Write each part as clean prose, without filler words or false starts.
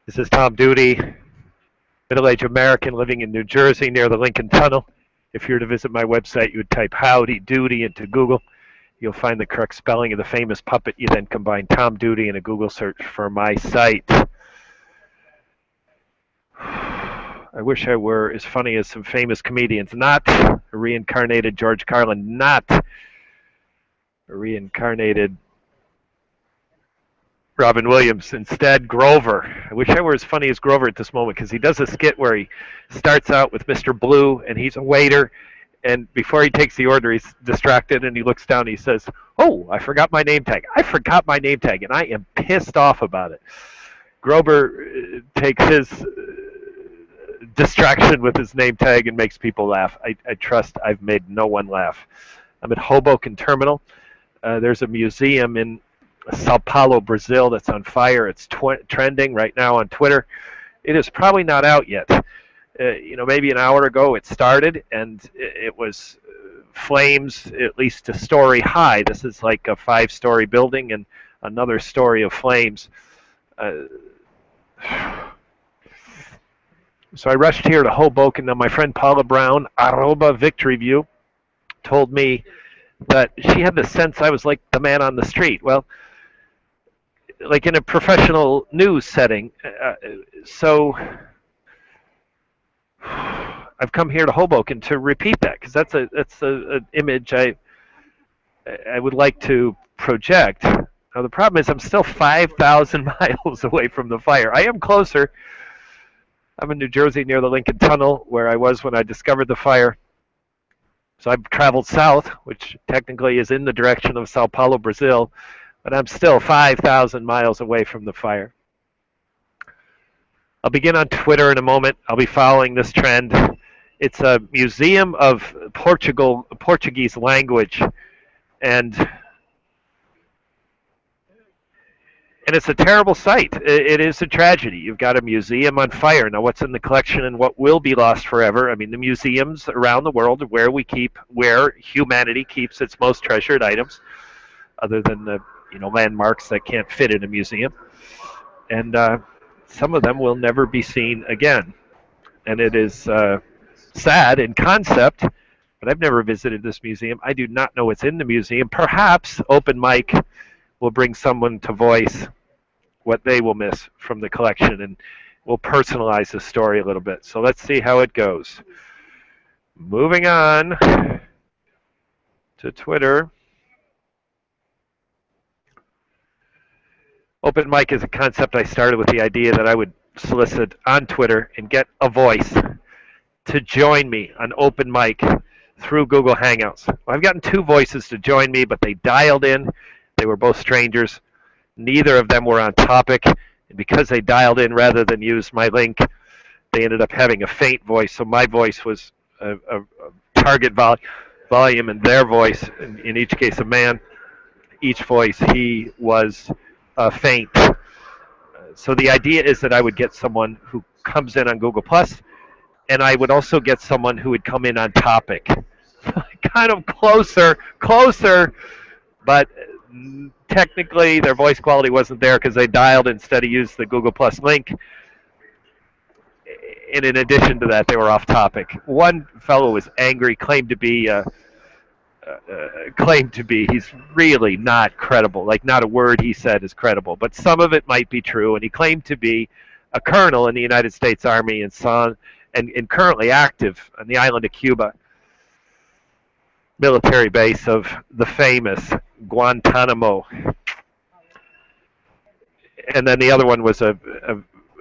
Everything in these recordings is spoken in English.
This is Tom Duty, middle-aged American living in New Jersey near the Lincoln Tunnel. If you were to visit my website, you would type Howdy Doody into Google. You'll find the correct spelling of the famous puppet. You then combine Tom Duty in a Google search for my site. I wish I were as funny as some famous comedians. Not a reincarnated George Carlin, not a reincarnated Robin Williams. Instead, Grover. I wish I were as funny as Grover at this moment because he does a skit where he starts out with Mr. Blue and he's a waiter. And before he takes the order, he's distracted and he looks down and he says, "Oh, I forgot my name tag. I forgot my name tag." And I am pissed off about it. Grover takes his distraction with his name tag and makes people laugh. I trust I've made no one laugh. I'm at Hoboken Terminal. There's a museum in Sao Paulo, Brazil that's on fire. It's trending right now on Twitter. It is probably not out yet. Maybe an hour ago it started, and it was flames at least a story high. This is like a 5-story building and another story of flames. So I rushed here to Hoboken. Now my friend Paula Brown, arroba Victory View, told me that she had the sense I was like the man on the street. Well, like in a professional news setting. So I've come here to Hoboken to repeat that because that's an image I would like to project. Now the problem is I'm still 5,000 miles away from the fire. I am closer. I'm in New Jersey near the Lincoln Tunnel where I was when I discovered the fire. So I've traveled south, which technically is in the direction of Sao Paulo, Brazil, but I'm still 5,000 miles away from the fire. I'll begin on Twitter in a moment. I'll be following this trend. It's a museum of Portuguese language, and it's a terrible sight. It is a tragedy. You've got a museum on fire. Now, what's in the collection and what will be lost forever? I mean, the museums around the world are where humanity keeps its most treasured items, other than the landmarks that can't fit in a museum. And some of them will never be seen again. And it is sad in concept, but I've never visited this museum. I do not know what's in the museum. Perhaps open mic will bring someone to voice what they will miss from the collection, and we'll personalize the story a little bit. So let's see how it goes. Moving on to Twitter. Open mic is a concept I started with the idea that I would solicit on Twitter and get a voice to join me on open mic through Google Hangouts. I've gotten 2 voices to join me, but they dialed in. They were both strangers. Neither of them were on topic. And because they dialed in rather than use my link, they ended up having a faint voice. So my voice was a target volume, and their voice, in each case a man, each voice, he was faint. So the idea is that I would get someone who comes in on Google Plus, and I would also get someone who would come in on topic. Kind of closer, but technically their voice quality wasn't there because they dialed instead of used the Google Plus link. And in addition to that, they were off topic. One fellow was angry, claimed to be he's really not credible. Like, not a word he said is credible, but some of it might be true. And he claimed to be a colonel in the United States Army and currently active on the island of Cuba, military base of the famous Guantanamo. And then the other one was a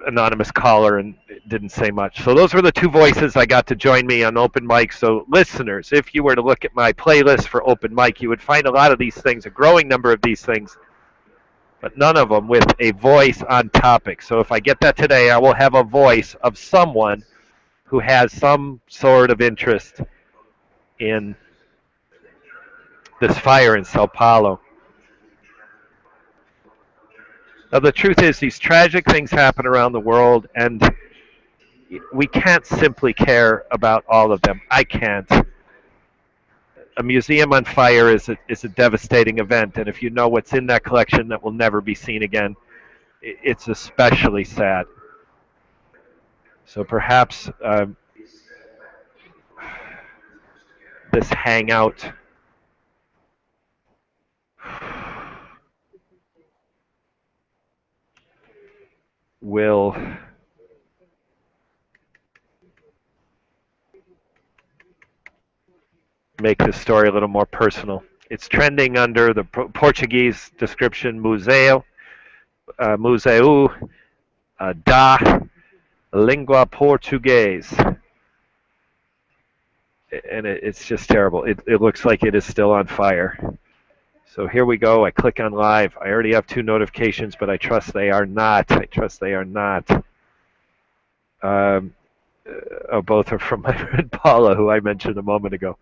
anonymous caller and didn't say much. So those were the 2 voices I got to join me on open mic. So listeners, if you were to look at my playlist for open mic, you would find a lot of these things, a growing number of these things, but none of them with a voice on topic. So if I get that today, I will have a voice of someone who has some sort of interest in this fire in Sao Paulo. Now, the truth is, these tragic things happen around the world, and we can't simply care about all of them. I can't. A museum on fire is a devastating event, and if you know what's in that collection that will never be seen again, it's especially sad. So perhaps this hangout will make this story a little more personal. It's trending under the Portuguese description Museu da Língua Portuguesa. And it's just terrible. It looks like it is still on fire. So here we go. I click on live. I already have 2 notifications, but I trust they are not. I trust they are not. Both are from my friend Paula, who I mentioned a moment ago.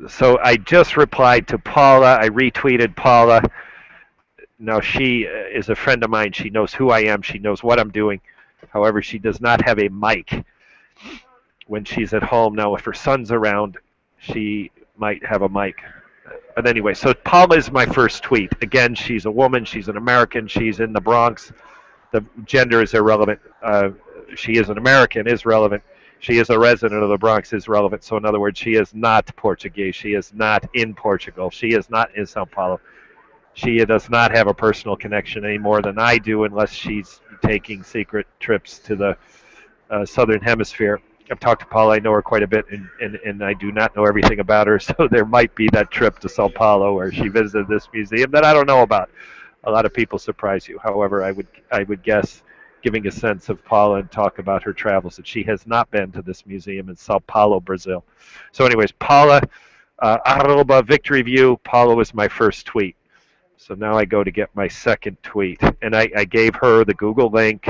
So I just replied to Paula. I retweeted Paula. Now she is a friend of mine. She knows who I am. She knows what I'm doing. However, she does not have a mic when she's at home. Now, if her son's around, she might have a mic. But anyway, so Paula is my first tweet. Again, she's a woman. She's an American. She's in the Bronx. The gender is irrelevant. She is an American is relevant. She is a resident of the Bronx is relevant. So in other words, she is not Portuguese. She is not in Portugal. She is not in Sao Paulo. She does not have a personal connection any more than I do, unless she's taking secret trips to the southern hemisphere. I've talked to Paula. I know her quite a bit, and I do not know everything about her. So there might be that trip to Sao Paulo where she visited this museum that I don't know about. A lot of people surprise you. However, I would guess, giving a sense of Paula and talk about her travels, that she has not been to this museum in Sao Paulo, Brazil. So, anyways, Paula, arroba victory view. Paula was my first tweet. So now I go to get my second tweet, and I gave her the Google link.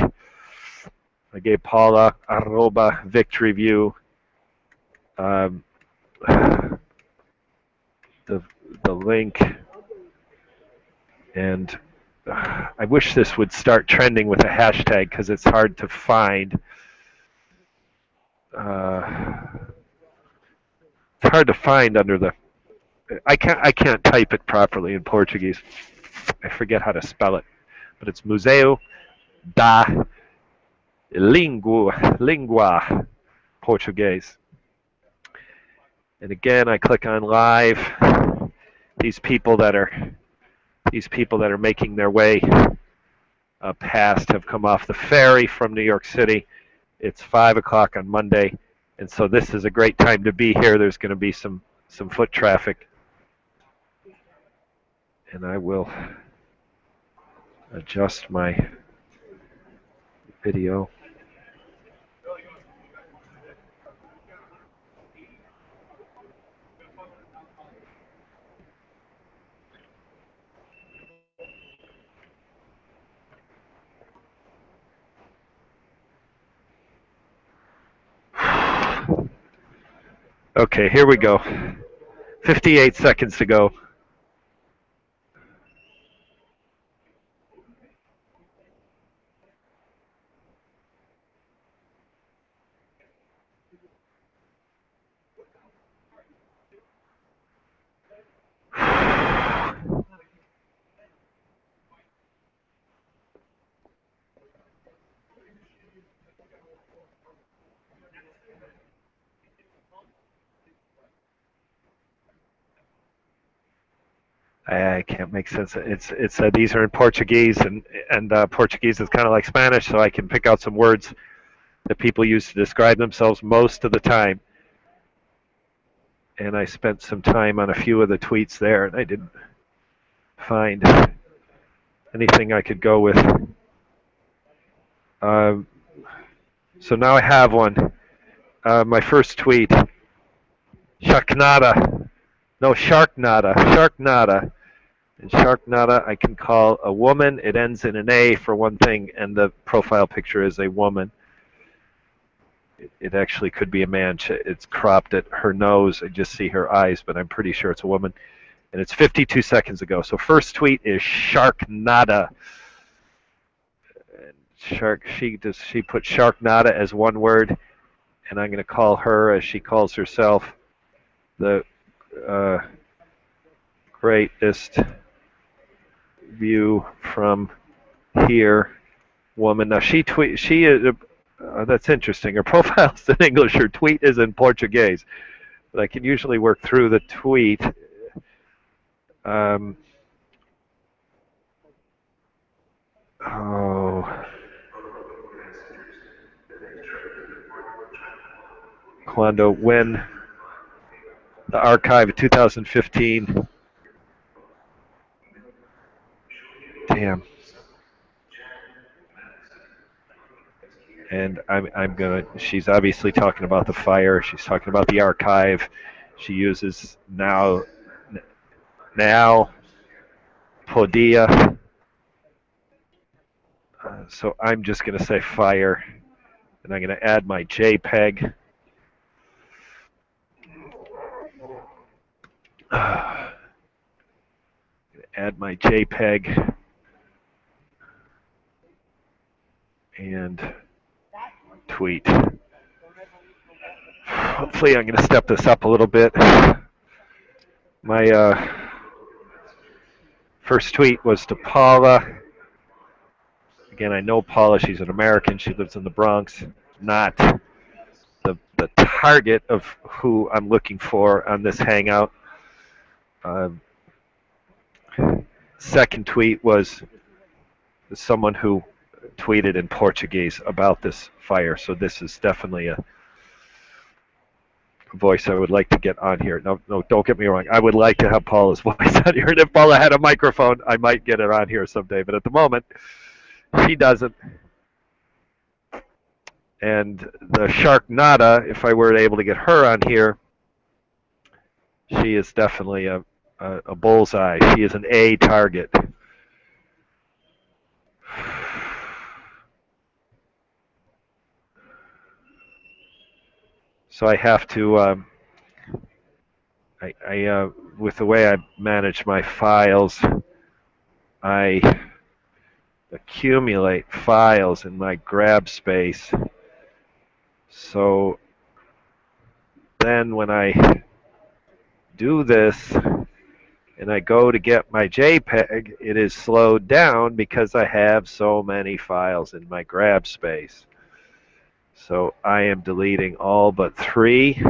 I gave Paula arroba victory view the link, and I wish this would start trending with a hashtag because it's hard to find. It's hard to find under the. I can't type it properly in Portuguese. I forget how to spell it, but it's Museu da Língua Português. And again, I click on live. These people that are making their way past have come off the ferry from New York City. It's 5 o'clock on Monday, and so this is a great time to be here. There's going to be some foot traffic, and I will adjust my video. Okay, here we go. 58 seconds to go. I can't make sense. It's these are in Portuguese, and Portuguese is kind of like Spanish, so I can pick out some words that people use to describe themselves most of the time. And I spent some time on a few of the tweets there, and I didn't find anything I could go with. So now I have one. My first tweet, Sharknada. No, Sharknada. Sharknada. And Sharknada, I can call a woman. It ends in an A for one thing, and the profile picture is a woman. It actually could be a man. It's cropped at her nose. I just see her eyes, but I'm pretty sure it's a woman. And it's 52 seconds ago. So first tweet is Sharknada. She put Sharknada as one word, and I'm going to call her as she calls herself. the uh, greatest view from here, woman. Now she is. That's interesting. Her profile's in English. Her tweet is in Portuguese, but I can usually work through the tweet. Um, oh, when the archive of 2015. Damn. And I'm gonna. She's obviously talking about the fire. She's talking about the archive. She uses now podia. So I'm just gonna say fire, and I'm gonna add my JPEG. Add my JPEG and tweet. Hopefully, I'm going to step this up a little bit. My first tweet was to Paula. Again, I know Paula. She's an American. She lives in the Bronx. Not the target of who I'm looking for on this hangout. Second tweet was someone who tweeted in Portuguese about this fire. So this is definitely a voice I would like to get on here. No, don't get me wrong. I would like to have Paula's voice on here. And if Paula had a microphone, I might get her on here someday. But at the moment, she doesn't. And the Sharknada, if I were able to get her on here, she is definitely a bullseye. She is an A target. So I have to, with the way I manage my files, I accumulate files in my grab space. So then when I do this and I go to get my JPEG, it is slowed down because I have so many files in my grab space. So I am deleting all but 3.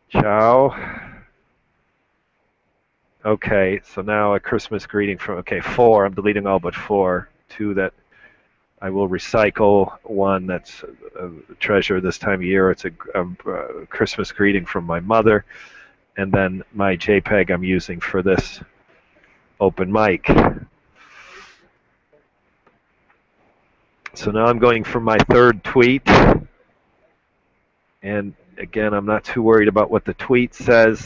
Ciao. Okay, so now a Christmas greeting from, 4. I'm deleting all but 4. 2 that I will recycle. 1 that's a treasure this time of year. It's a Christmas greeting from my mother. And then my JPEG I'm using for this open mic. So now I'm going for my third tweet. And again, I'm not too worried about what the tweet says.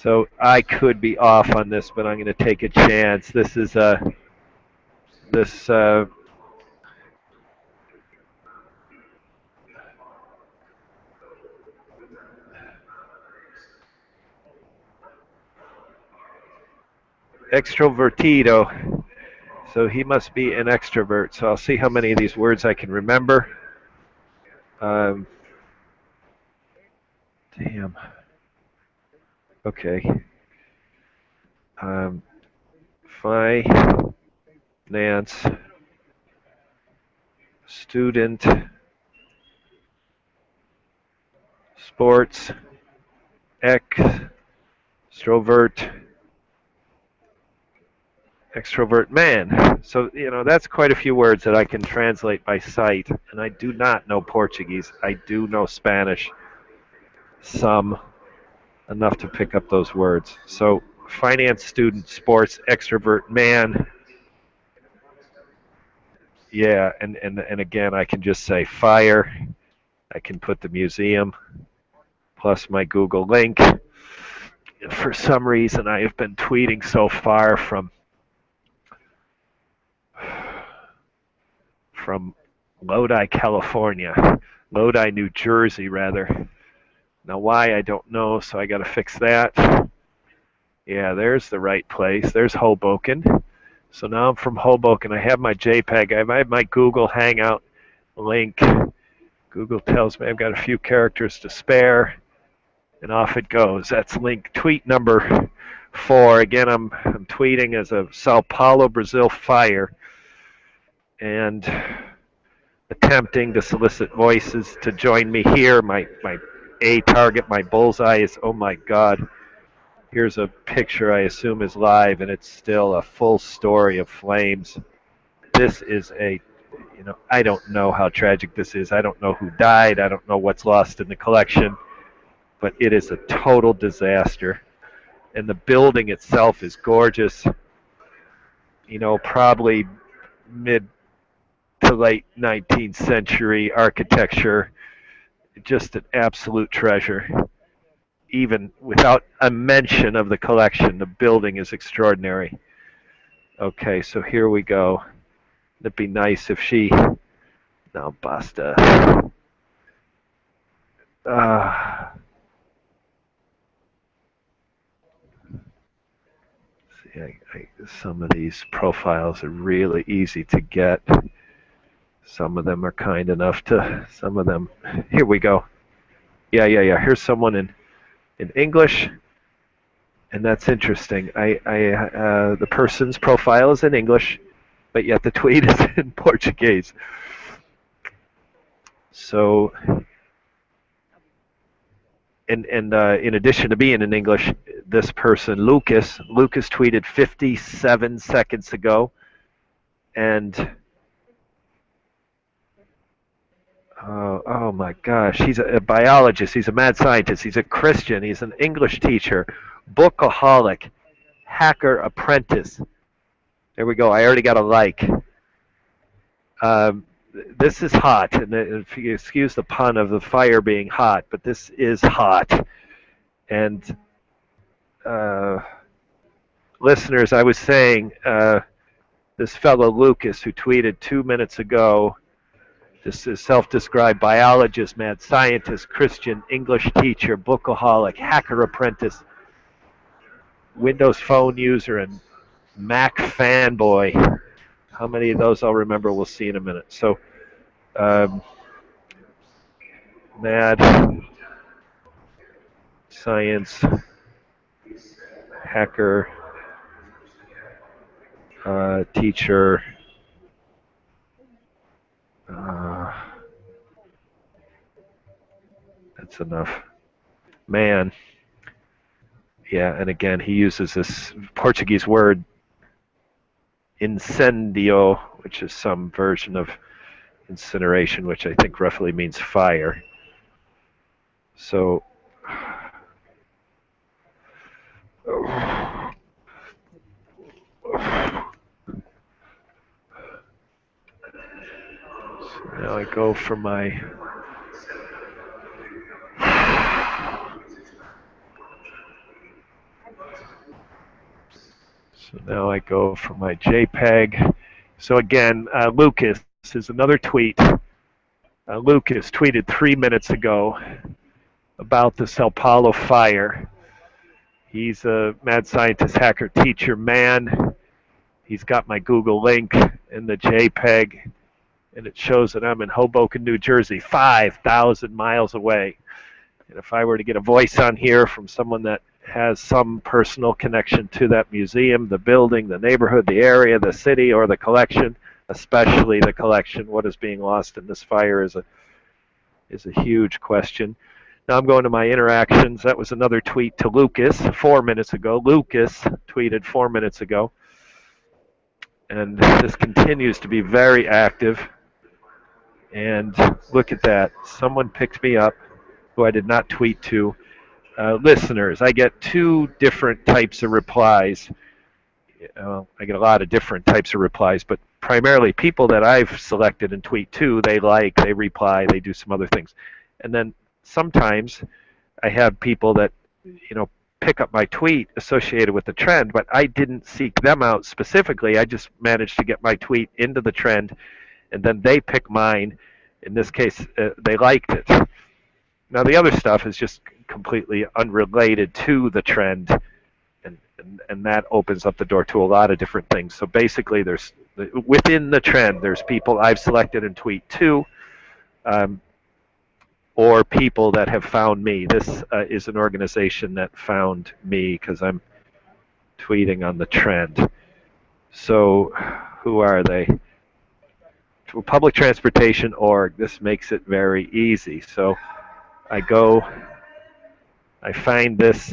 So I could be off on this, but I'm going to take a chance. This is this extrovertido. So he must be an extrovert. So I'll see how many of these words I can remember. Damn. Okay. Finance student sports extrovert man. So, that's quite a few words that I can translate by sight. And I do not know Portuguese. I do know Spanish, some, enough to pick up those words. So, finance student, sports, extrovert man. Yeah, and again, I can just say fire. I can put the museum plus my Google link. For some reason, I have been tweeting so far from Lodi, California. Lodi, New Jersey, rather. Now, why, I don't know, so I got to fix that. Yeah, there's the right place. There's Hoboken. So now I'm from Hoboken. I have my JPEG. I have my Google Hangout link. Google tells me I've got a few characters to spare, and off it goes. That's link tweet number 4. Again, I'm tweeting as a Sao Paulo, Brazil fire, and attempting to solicit voices to join me here. My A target, my bullseye is, oh my God. Here's a picture I assume is live, and it's still a full story of flames. This is I don't know how tragic this is. I don't know who died. I don't know what's lost in the collection, but it is a total disaster. And the building itself is gorgeous. Probably mid to late 19th century architecture. Just an absolute treasure. Even without a mention of the collection, the building is extraordinary. Okay, so here we go. It'd be nice if she. No, basta. Some of these profiles are really easy to get. Some of them are kind enough to. Some of them. Here we go. Yeah. Here's someone in English, and that's interesting. The person's profile is in English, but yet the tweet is in Portuguese. So, and in addition to being in English, this person, Lucas tweeted 57 seconds ago, and oh my gosh, he's a biologist, he's a mad scientist, he's a Christian, he's an English teacher, bookaholic, hacker apprentice. There we go. I already got a like. This is hot, and if you excuse the pun of the fire being hot, but this is hot. And listeners, I was saying this fellow Lucas who tweeted 2 minutes ago, this is self-described biologist, mad scientist, Christian, English teacher, bookaholic, hacker apprentice, Windows Phone user, and Mac fanboy. How many of those I'll remember, we'll see in a minute. So, mad science, hacker, teacher, that's enough. Man. Yeah, and again, he uses this Portuguese word, incendio, which is some version of incineration, which I think roughly means fire. So, now I go for my JPEG. So again, Lucas is another tweet. Lucas tweeted 3 minutes ago about the Sao Paulo fire. He's a mad scientist, hacker, teacher, man. He's got my Google link in the JPEG, and it shows that I'm in Hoboken, New Jersey, 5,000 miles away. And if I were to get a voice on here from someone that has some personal connection to that museum, the building, the neighborhood, the area, the city, or the collection, especially the collection, what is being lost in this fire is a huge question. Now I'm going to my interactions. That was another tweet to Lucas 4 minutes ago. Lucas tweeted 4 minutes ago. And this continues to be very active. And look at that. Someone picked me up who I did not tweet to. Listeners, I get 2 different types of replies. I get a lot of different types of replies, but primarily people that I've selected and tweet to, they like, they reply, they do some other things. And then sometimes I have people that, pick up my tweet associated with the trend, but I didn't seek them out specifically. I just managed to get my tweet into the trend, and then they pick mine. In this case, they liked it. Now, the other stuff is just completely unrelated to the trend, and and that opens up the door to a lot of different things. So basically, there's within the trend, there's people I've selected and tweet to, um, or people that have found me. This is an organization that found me because I'm tweeting on the trend. So who are they? Public Transportation Org. This makes it very easy. So I go, I find this.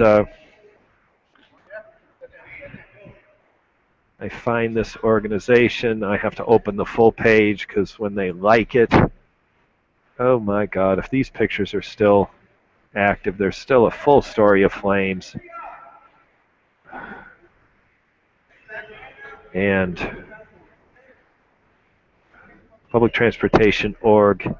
I find this organization. I have to open the full page because when they like it, oh my God, if these pictures are still active, there's still a full story of flames. And Public Transportation Org.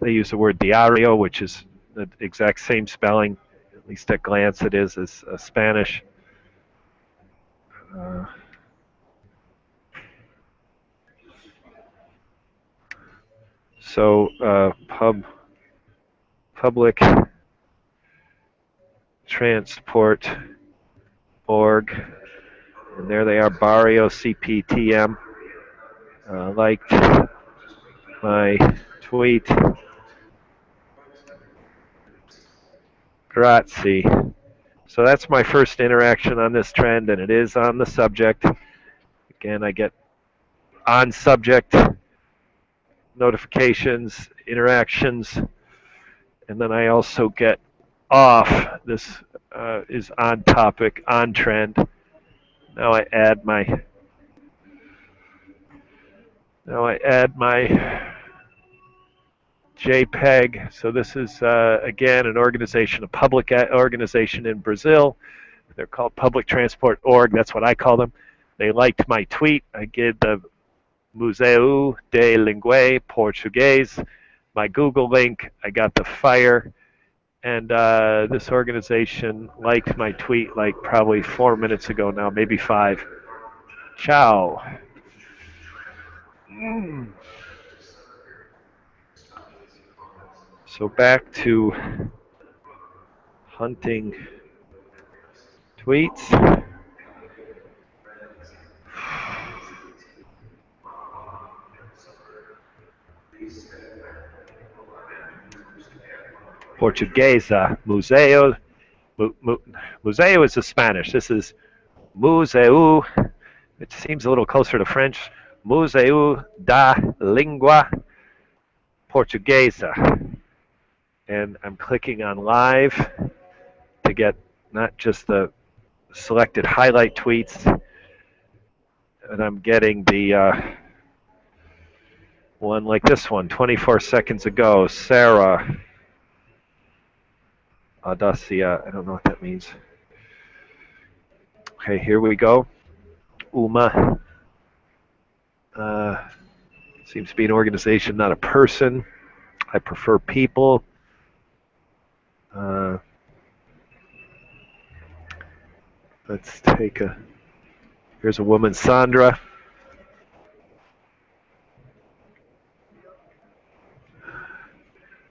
They use the word diario, which is the exact same spelling, at least at glance it is, as Spanish. So Public Transport Org, and there they are, Barrio CPTM, liked my tweet. Grazie. So that's my first interaction on this trend, and it is on the subject. Again, I get on subject notifications, interactions, and then I also get off. This is on topic, on trend. Now I add my JPEG. So this is again an organization, a public organization in Brazil. They're called Public Transport Org. That's what I call them. They liked my tweet. I gave the Museu de Língua Português my Google link. I got the fire, and this organization liked my tweet like probably 4 minutes ago now, maybe 5. Ciao. So back to hunting tweets. Portuguesa, museo. Museo is the Spanish. This is museu. It seems a little closer to French. Museu da Língua Portuguesa. And I'm clicking on live to get not just the selected highlight tweets, and I'm getting the one like this one, 24 seconds ago, Sarah Audacia. I don't know what that means. Okay, here we go. Uma. Seems to be an organization, not a person. I prefer people. Let's take a. Here's a woman, Sandra.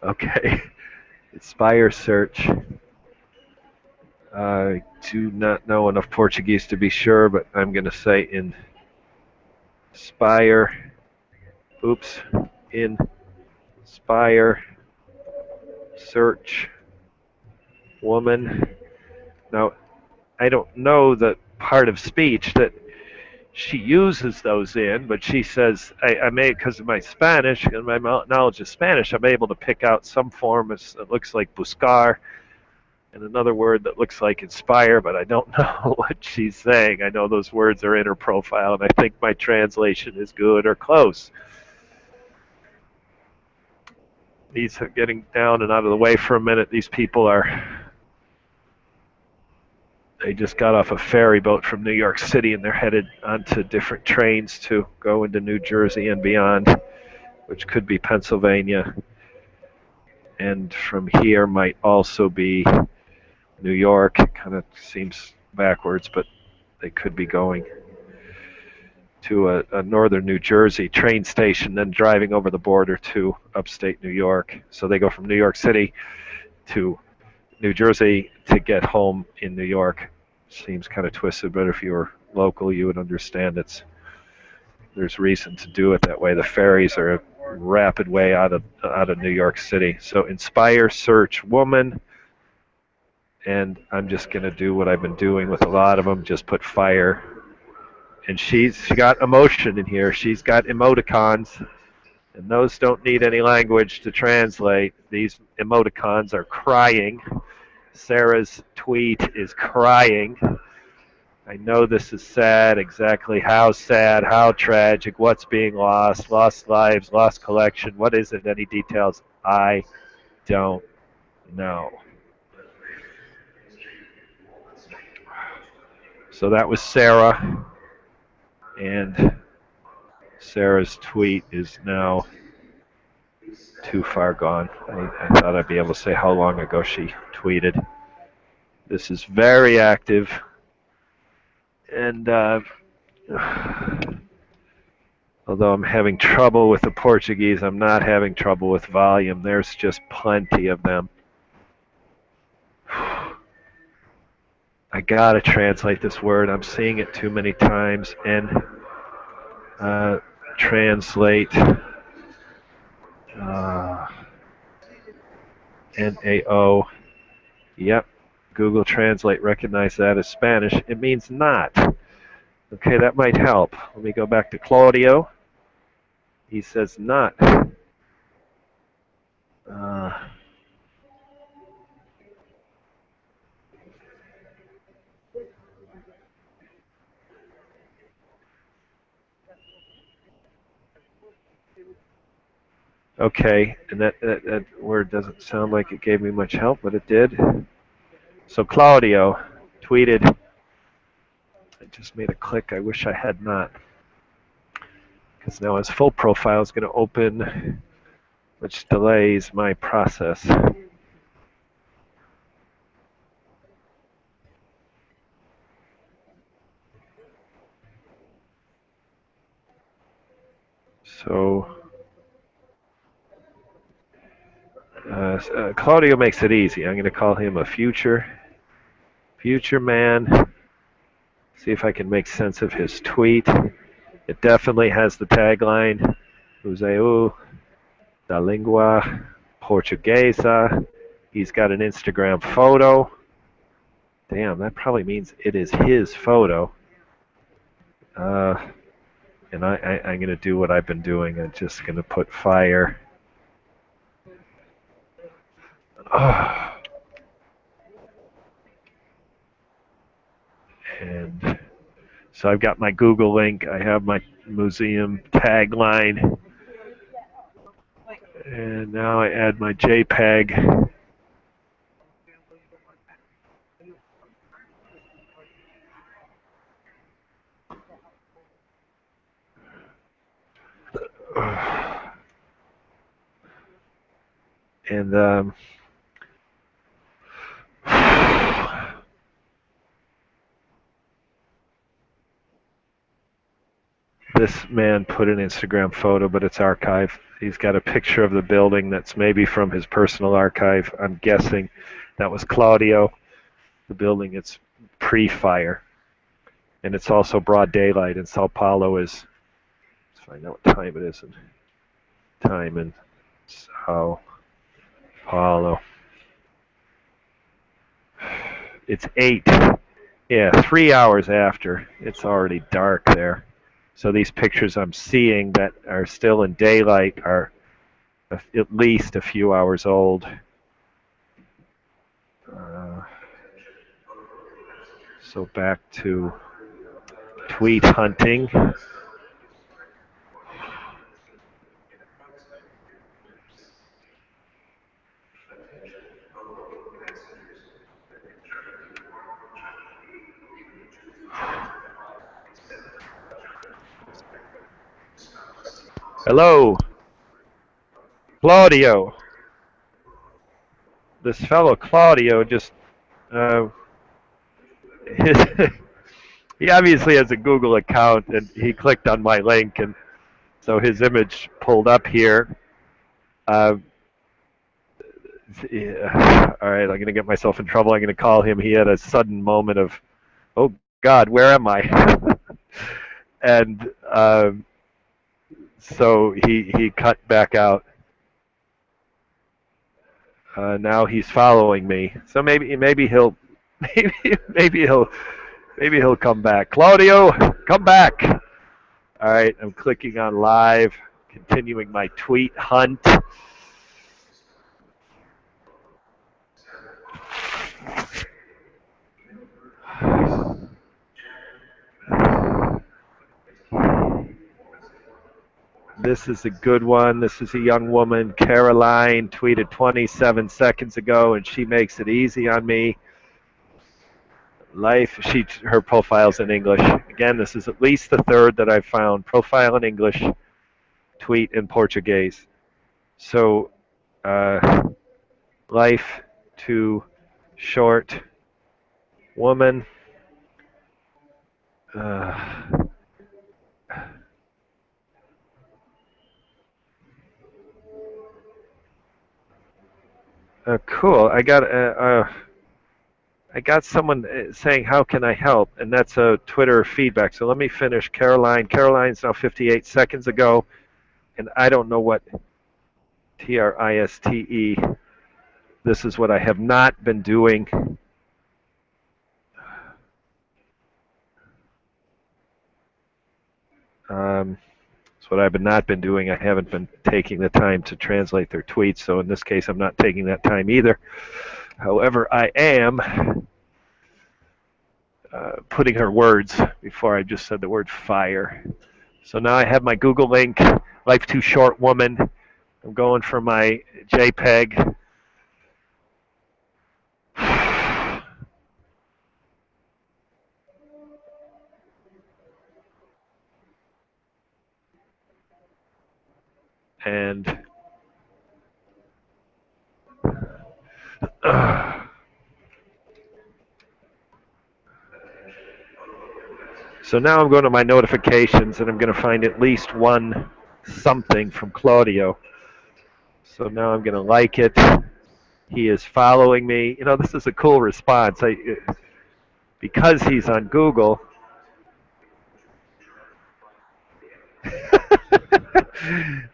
Okay. Inspire search. I do not know enough Portuguese to be sure, but I'm going to say inspire. Oops. Inspire search woman. Now, I don't know the part of speech that she uses those in, but she says, I may, because of my Spanish and my knowledge of Spanish, I'm able to pick out some form that looks like buscar and another word that looks like inspire, but I don't know what she's saying. I know those words are in her profile, and I think my translation is good or close. These are getting down and out of the way for a minute. These people they just got off a ferry boat from New York City, and they're headed onto different trains to go into New Jersey and beyond, which could be Pennsylvania. And from here might also be New York. It kind of seems backwards, but they could be going. to a northern New Jersey train station, then driving over the border to upstate New York. So they go from New York City to New Jersey to get home in New York. Seems kind of twisted, but if you were local, you would understand there's reason to do it that way. The ferries are a rapid way out of New York City. So inspire, search, woman, and I'm just gonna do what I've been doing with a lot of them. Just put fire, and she got emotion in here. She's got emoticons, and those don't need any language to translate. These emoticons are crying. Sarah's tweet is crying. I know this is sad. Exactly how sad, how tragic, what's being lost, lost lives, lost collection. What is it? Any details? I don't know. So that was Sarah, and Sarah's tweet is now too far gone. I thought I'd be able to say how long ago she tweeted. This is very active, and although I'm having trouble with the Portuguese, I'm not having trouble with volume. There's just plenty of them. I gotta translate this word. I'm seeing it too many times. And translate NAO. Yep. Google Translate recognize that as Spanish. It means not. Okay, that might help. Let me go back to Claudio. He says not. Okay, and that word doesn't sound like it gave me much help, but it did. So Claudio tweeted, I just made a click. I wish I had not. Because now his full profile is going to open, which delays my process. So Claudio makes it easy. I'm going to call him a future man. See if I can make sense of his tweet. It definitely has the tagline, Museu da Língua Portuguesa. He's got an Instagram photo. Damn, that probably means it is his photo. And I'm going to do what I've been doing. I'm just going to put fire. And so I've got my Google link. I have my museum tagline. And now I add my JPEG. And this man put an Instagram photo, but it's archived. He's got a picture of the building that's maybe from his personal archive. I'm guessing that was Claudio. The building, it's pre-fire. And it's also broad daylight, and Sao Paulo is, let's find out what time it is. Time in Sao Paulo. It's 8. Yeah, 3 hours after. It's already dark there. So these pictures I'm seeing that are still in daylight are at least a few hours old. So back to tweet hunting. Hello, Claudio. This fellow Claudio just his He obviously has a Google account, and he clicked on my link, and so his image pulled up here. Uh, yeah. All right, I'm going to get myself in trouble. I'm going to call him. He had a sudden moment of, oh God, where am I? and so he cut back out. Now he's following me. So maybe he'll maybe maybe he'll maybe he'll come back. Claudio, come back. All right, I'm clicking on live, continuing my tweet hunt. This is a good one. This is a young woman, Caroline, tweeted 27 seconds ago, and she makes it easy on me. Her profile's in English. Again, this is at least the third that I've found. Profile in English, tweet in Portuguese. So, life too short, woman. Cool. I got someone saying, "How can I help?" And that's a Twitter feedback. So let me finish. Caroline. Caroline's now 58 seconds ago, and I don't know what TRISTE. This is what I have not been doing. That's what I've not been doing. I haven't been taking the time to translate their tweets. So in this case, I'm not taking that time either. However, I am putting her words before I just said the word fire. So now I have my Google link, Life Too Short Woman. I'm going for my JPEG. And so now I'm going to my notifications, and I'm going to find at least one something from Claudio. So now I'm going to like it. He is following me. You know, this is a cool response. Because he's on Google.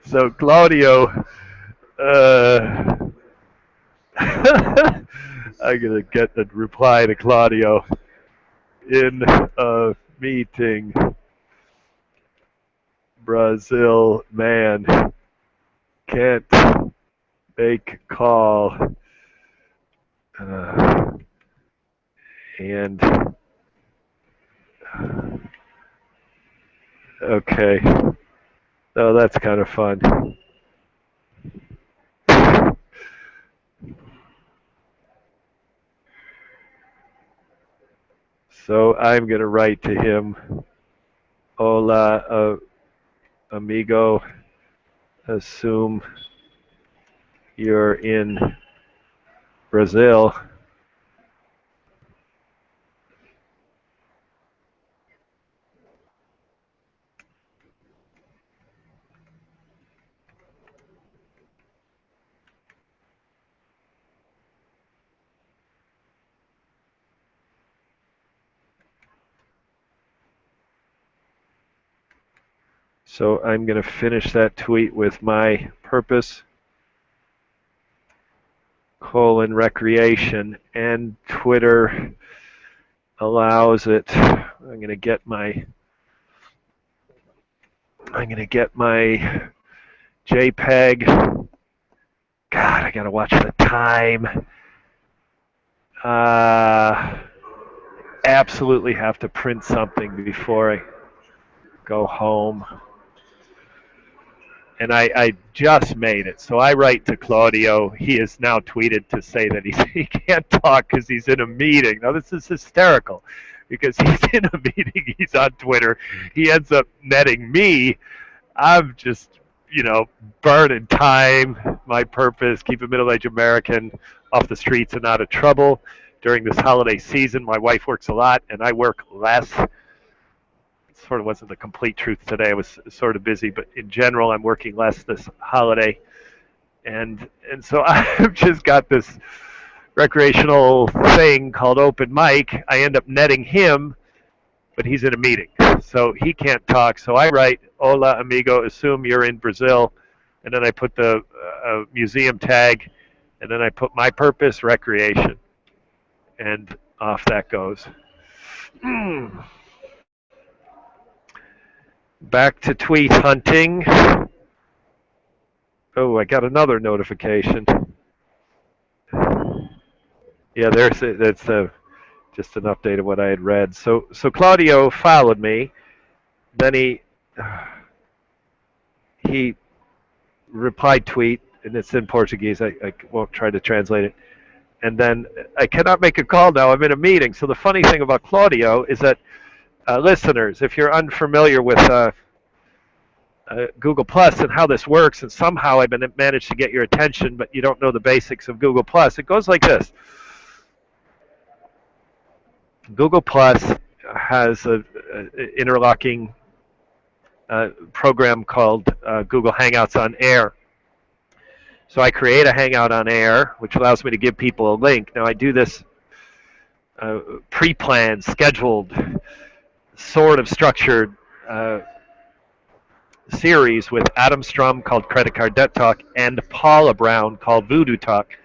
So Claudio, I'm gonna get the reply to Claudio in a meeting. Brazil man can't make call. And okay, oh, that's kind of fun. So I'm gonna write to him. Hola, amigo. Assume you're in Brazil. So I'm going to finish that tweet with my purpose, recreation, and Twitter allows it. I'm going to get my JPEG. God, I got to watch the time. Absolutely have to print something before I go home. And I just made it. So I write to Claudio. He has now tweeted to say that he can't talk because he's in a meeting. Now, this is hysterical because he's in a meeting. He's on Twitter. He ends up netting me. I'm just, burning time. My purpose, keep a middle-aged American off the streets and out of trouble. During this holiday season, my wife works a lot and I work less. sort of wasn't the complete truth today. I was sort of busy, but in general, I'm working less this holiday, and so I've just got this recreational thing called open mic. I end up netting him, but he's in a meeting, so he can't talk. So I write, "Hola, amigo. Assume you're in Brazil," and then I put the museum tag, and then I put my purpose, recreation, and off that goes. Back to tweet hunting. Oh, I got another notification. Yeah, that's just an update of what I had read. So Claudio followed me. Then he replied tweet, and it's in Portuguese. I won't try to translate it. And then I cannot make a call now. I'm in a meeting. So the funny thing about Claudio is that listeners, if you're unfamiliar with Google Plus and how this works, and somehow I've managed to get your attention, but you don't know the basics of Google Plus, it goes like this. Google Plus has a interlocking program called Google Hangouts on Air. So I create a Hangout on Air, which allows me to give people a link. Now I do this pre-planned, scheduled, sort of structured series with Adam Strum called Credit Card Debt Talk and Paula Brown called Voodoo Talk.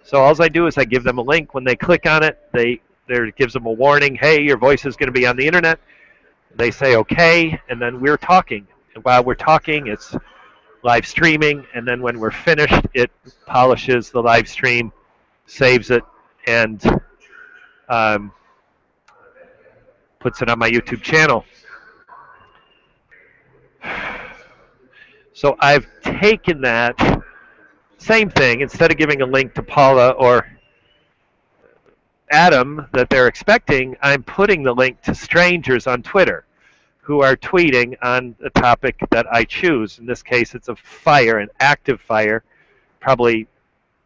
So all I do is I give them a link. When they click on it, there gives them a warning. Hey, your voice is going to be on the internet. They say okay, and then we're talking. And while we're talking, it's live streaming, and then when we're finished, it polishes the live stream, saves it, and puts it on my YouTube channel. So I've taken that same thing, instead of giving a link to Paula or Adam that they're expecting, I'm putting the link to strangers on Twitter who are tweeting on a topic that I choose. In this case, it's a fire, an active fire, probably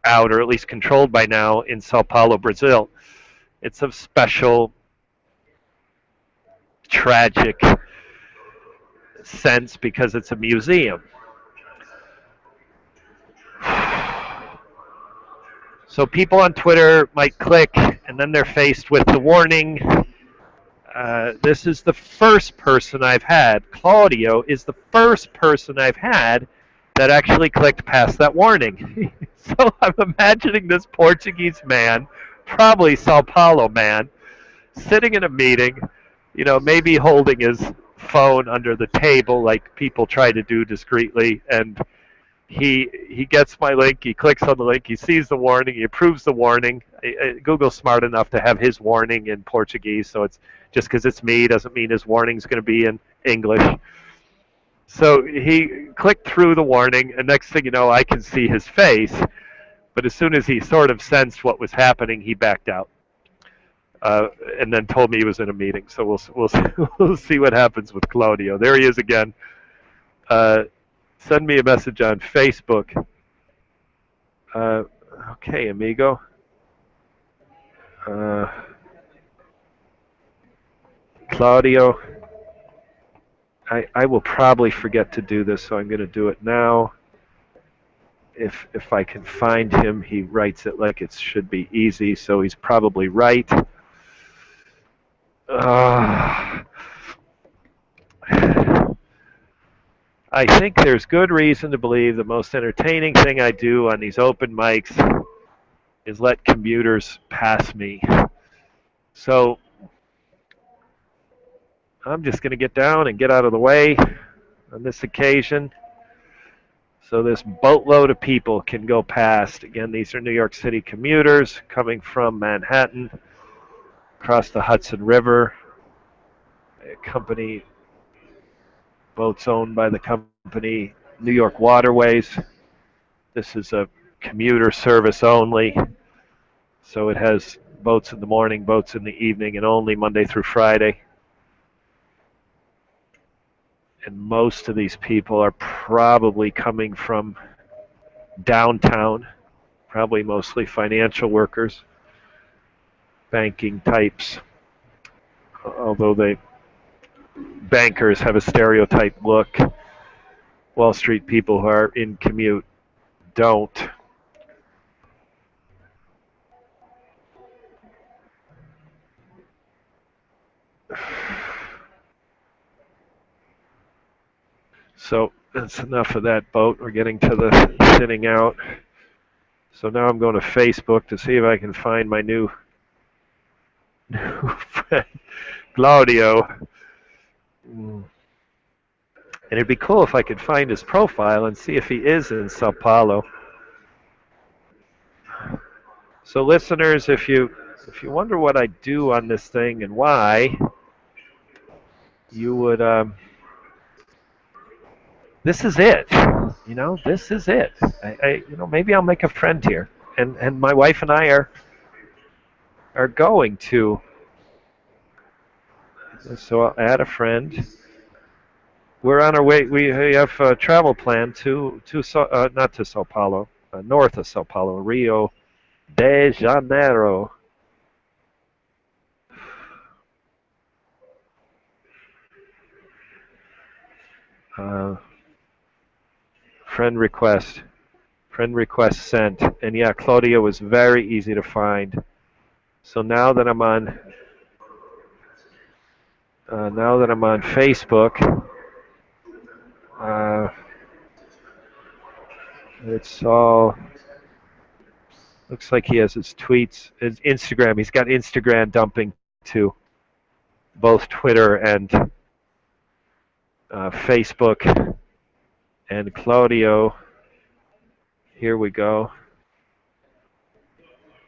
out or at least controlled by now in Sao Paulo, Brazil. It's of special, tragic sense because it's a museum. So people on Twitter might click, and then they're faced with the warning. This is the first person I've had. Claudio is the first person I've had that actually clicked past that warning. So I'm imagining this Portuguese man, probably Sao Paulo man, sitting in a meeting, maybe holding his phone under the table like people try to do discreetly, and he gets my link, he clicks on the link, he sees the warning, he approves the warning. Google's smart enough to have his warning in Portuguese, so it's just because it's me doesn't mean his warning's going to be in English. So he clicked through the warning, and next thing you know, I can see his face. But as soon as he sort of sensed what was happening, he backed out, and then told me he was in a meeting. So we'll see what happens with Claudio. There he is again. Send me a message on Facebook. Okay, amigo. Claudio. I will probably forget to do this, so I'm going to do it now. If I can find him, he writes it like it should be easy, so he's probably right. I think there's good reason to believe the most entertaining thing I do on these open mics is let commuters pass me. So I'm just going to get down and get out of the way on this occasion so this boatload of people can go past. Again, these are New York City commuters coming from Manhattan across the Hudson River. A company, boats owned by the company New York Waterways. This is a commuter service only, so it has boats in the morning, boats in the evening, and only Monday through Friday. And most of these people are probably coming from downtown, probably mostly financial workers, banking types, although they bankers have a stereotype look. Wall Street people who are in commute don't. So that's enough of that boat. We're getting to the thinning out. So now I'm going to Facebook to see if I can find my new friend, Claudio. And it'd be cool if I could find his profile and see if he is in Sao Paulo. So listeners, if you wonder what I do on this thing and why, you would this is it. This is it. Maybe I'll make a friend here, and my wife and I are going to. So I'll add a friend. We're on our way. We have a travel plan to not to Sao Paulo, north of Sao Paulo, Rio de Janeiro. Uh, friend request. Friend request sent. And yeah, Claudia was very easy to find. So now that I'm on Facebook, uh, it's all looks like he has his tweets, his Instagram. He's got Instagram dumping to both Twitter and Facebook. And Claudio, here we go.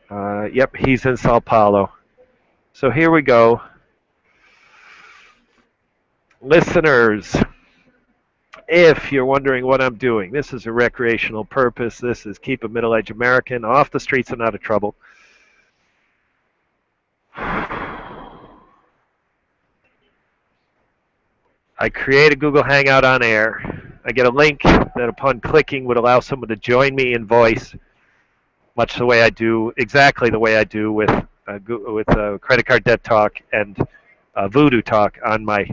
Yep, he's in Sao Paulo. So here we go. Listeners, if you're wondering what I'm doing, this is a recreational purpose. This is keep a middle-aged American off the streets and out of trouble. I create a Google Hangout on air. I get a link that upon clicking would allow someone to join me in voice, much the way I do, exactly the way I do with Credit Card Debt Talk and Voodoo Talk on my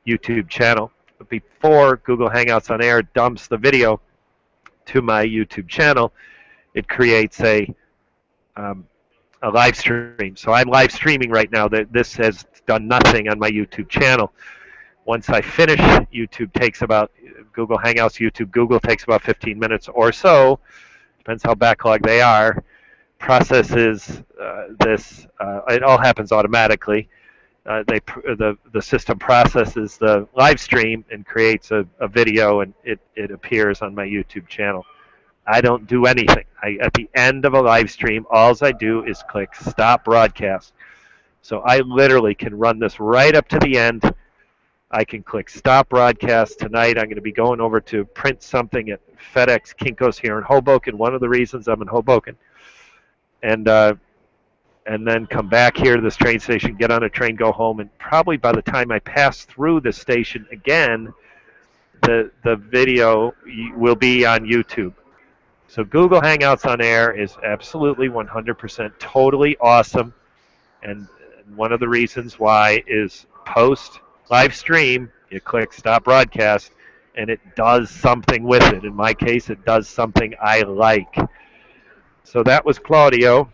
YouTube channel. But before Google Hangouts on Air dumps the video to my YouTube channel, it creates a live stream. So I'm live streaming right now. This has done nothing on my YouTube channel. Once I finish, Google Hangouts, Google takes about 15 minutes or so, depends how backlogged they are, processes this. It all happens automatically. The system processes the live stream and creates a video, and it appears on my YouTube channel. I don't do anything. At the end of a live stream, all I do is click stop broadcast. So I literally can run this right up to the end. I can click stop broadcast. Tonight I'm going to be going over to print something at FedEx Kinko's here in Hoboken. One of the reasons I'm in Hoboken. And then come back here to this train station, get on a train, go home, and probably by the time I pass through the station again, the video will be on YouTube. So Google Hangouts on Air is absolutely 100% totally awesome. And one of the reasons why is post live stream, you click stop broadcast, and it does something with it. In my case, it does something I like. So that was Claudio.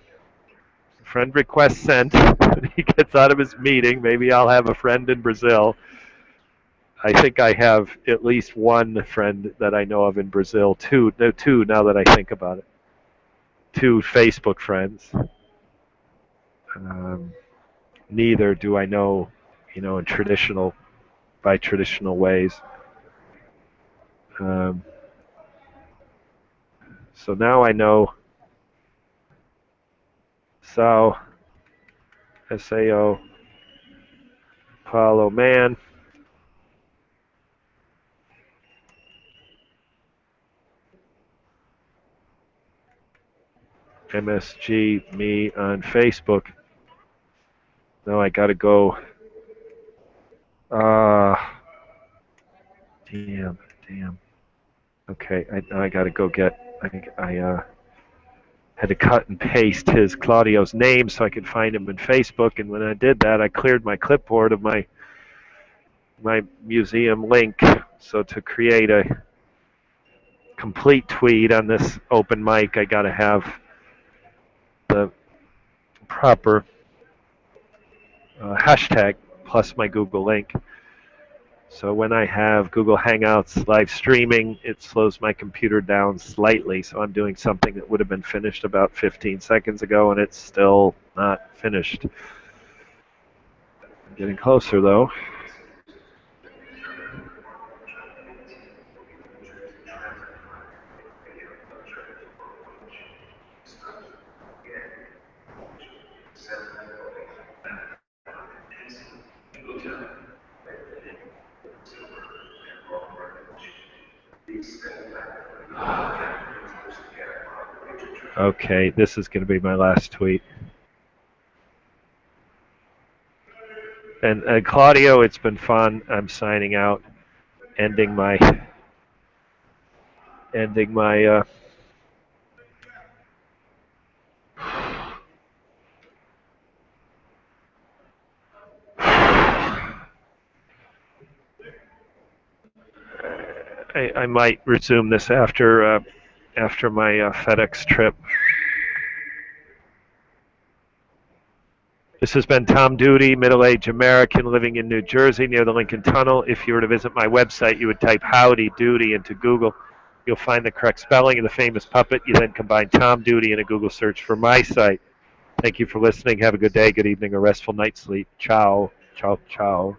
Friend request sent. When he gets out of his meeting, maybe I'll have a friend in Brazil. I think I have at least one friend that I know of in Brazil. Two now that I think about it. Two Facebook friends. Neither do I know, in by traditional ways. So now I know Sao Paulo man. MSG me on Facebook. Now I gotta go. Damn. Okay, now I gotta go get. I had to cut and paste his Claudio's name so I could find him in Facebook. And when I did that, I cleared my clipboard of my my museum link. So to create a complete tweet on this open mic, I got to have the proper hashtag plus my Google link. So when I have Google Hangouts live streaming, it slows my computer down slightly. So I'm doing something that would have been finished about 15 seconds ago, and it's still not finished. I'm getting closer, though. Okay, this is going to be my last tweet. And Claudio, it's been fun. I'm signing out, ending my I might resume this after my FedEx trip. This has been Tom Duty, middle-aged American living in New Jersey near the Lincoln Tunnel. If you were to visit my website, you would type Howdy Doody into Google. You'll find the correct spelling of the famous puppet. You then combine Tom Duty in a Google search for my site. Thank you for listening. Have a good day, good evening, or restful night's sleep. Ciao, ciao, ciao.